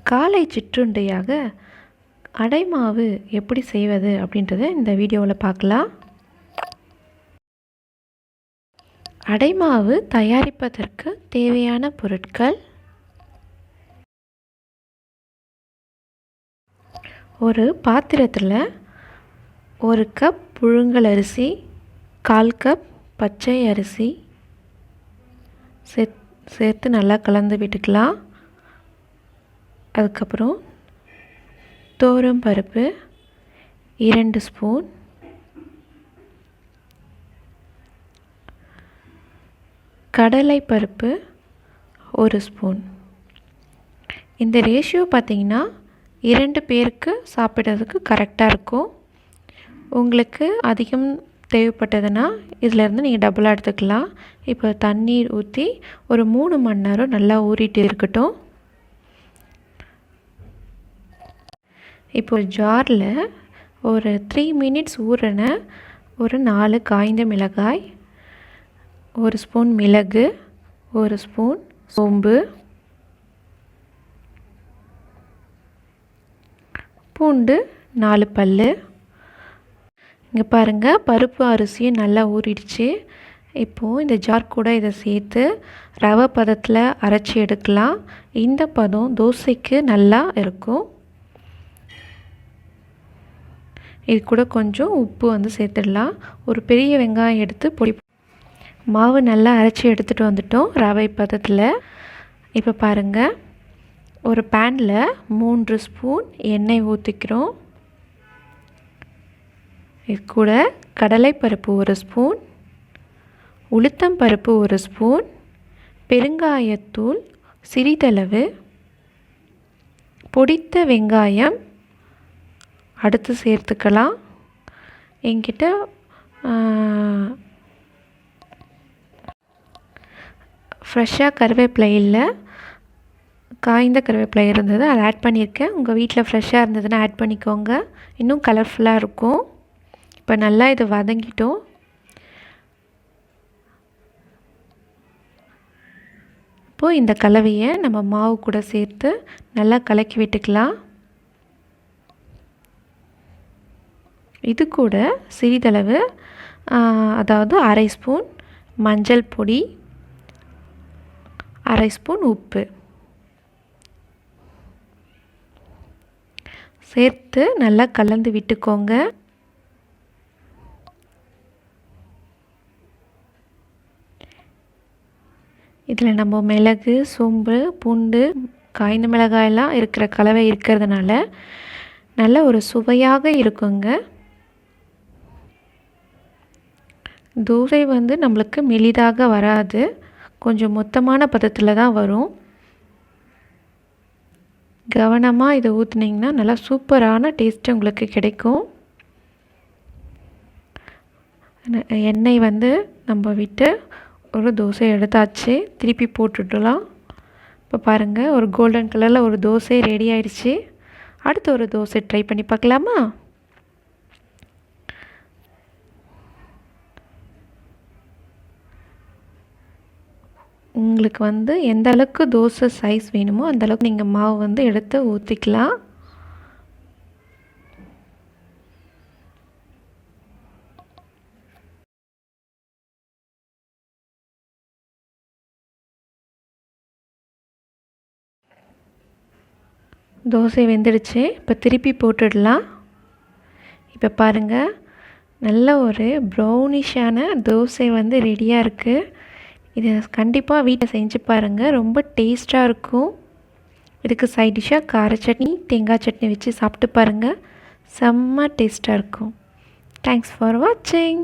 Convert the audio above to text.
காலை சிற்றுண்டியாக அடை மாவு எப்படி செய்வது அப்படின்றத இந்த வீடியோவில் பார்க்கலாம். அடை மாவு தயாரிப்பதற்கு தேவையான பொருட்கள்: ஒரு பாத்திரத்தில் 1 கப் புழுங்கல் அரிசி, 1/4 கப் பச்சை அரிசி சேர்த்து நல்லா கலந்து விட்டுக்கலாம். அதுக்கப்புறம் துவரம் பருப்பு 2 ஸ்பூன், கடலை பருப்பு 1 ஸ்பூன். இந்த ரேஷியோ பார்த்திங்கன்னா 2 பேருக்கு சாப்பிட்றதுக்கு கரெக்டாக இருக்கும். உங்களுக்கு அதிகம் தேவைப்பட்டதுன்னா இதிலேருந்து நீங்கள் டபுளாக எடுத்துக்கலாம். இப்போ தண்ணீர் ஊற்றி ஒரு 3 மணி நேரம் நல்லா ஊறிட்டு இருக்கட்டும். இப்போ ஜாரில் ஒரு 3 மினிட்ஸ் ஊறின ஒரு 4 காய்ந்த மிளகாய், 1 ஸ்பூன் மிளகு, 1 ஸ்பூன் சோம்பு, பூண்டு 4 பல். இங்கே பாருங்கள், பருப்பு அரிசியும் நல்லா ஊறிடுச்சு. இப்போது இந்த ஜார் கூட இதை சேர்த்து ரவை பதத்தில் அரைச்சி எடுக்கலாம். இந்த பதம் தோசைக்கு நல்லா இருக்கும். இது கூட கொஞ்சம் உப்பு சேர்த்துடலாம். ஒரு பெரிய வெங்காயம் எடுத்து பொடி மாவு நல்லா அரைச்சி எடுத்துகிட்டு வந்துட்டோம் ரவை பதத்தில். இப்போ பாருங்கள், ஒரு பேனில் 3 ஸ்பூன் எண்ணெய் ஊற்றிக்கிறோம். இது கூட கடலைப்பருப்பு 1 ஸ்பூன், உளுத்தம் பருப்பு 1 ஸ்பூன், பெருங்காயத்தூள் சிறிதளவு, பொடித்த வெங்காயம் அடுத்து சேர்த்துக்கலாம். என்கிட்ட ஃப்ரெஷ்ஷாக கருவேப்பிலை இல்லை, காய்ந்த கருவேப்பிலை இருந்தது, அதை ஆட் பண்ணியிருக்கேன். உங்கள் வீட்டில் ஃப்ரெஷ்ஷாக இருந்ததுன்னா ஆட் பண்ணிக்கோங்க, இன்னும் கலர்ஃபுல்லாக இருக்கும். இப்போ நல்லா இது வதங்கிட்டோம். இப்போது இந்த கலவையை நம்ம மாவு கூட சேர்த்து நல்லா கலக்கி விட்டுக்கலாம். இது கூட சிறிதளவு அதாவது 1/2 ஸ்பூன் மஞ்சள் பொடி, 1/2 ஸ்பூன் உப்பு சேர்த்து நல்லா கலந்து விட்டுக்கோங்க. இதில் நம்ம மிளகு, சோம்பு, பூண்டு, காய்ந்த மிளகாயெல்லாம் இருக்கிற கலவை இருக்கிறதுனால நல்ல ஒரு சுவையாக இருக்குங்க. தோசை நம்மளுக்கு மெலிதாக வராது, கொஞ்சம் மொத்தமான பதத்தில் தான் வரும். கவனமாக இதை ஊற்றுனீங்கன்னா நல்லா சூப்பரான டேஸ்ட்டு உங்களுக்கு கிடைக்கும். எண்ணெய் நம்ம விட்டு ஒரு தோசை எடுத்தாச்சு, திருப்பி போட்டுடலாம். இப்போ பாருங்கள், ஒரு கோல்டன் கலரில் ஒரு தோசை ரெடி ஆயிடுச்சு. அடுத்து ஒரு தோசை ட்ரை பண்ணி பார்க்கலாமா? உங்களுக்கு எந்த அளவுக்கு தோசை சைஸ் வேணுமோ அந்த அளவுக்கு நீங்கள் மாவு எடுத்து ஊற்றிக்கலாம். தோசை வெந்துடுச்சு, இப்போ திருப்பி போட்டுடலாம். இப்போ பாருங்கள், நல்ல ஒரு ப்ரௌனிஷான தோசை ரெடியாக இருக்குது. இதை கண்டிப்பாக வீட்டில் செஞ்சு பாருங்கள், ரொம்ப டேஸ்ட்டாக இருக்கும். இதுக்கு சைட் டிஷ்ஷாக கார சட்னி, தேங்காய் சட்னி வச்சு சாப்பிட்டு பாருங்கள், செம்ம டேஸ்ட்டாக இருக்கும். தேங்க்ஸ் ஃபார் வாட்சிங்.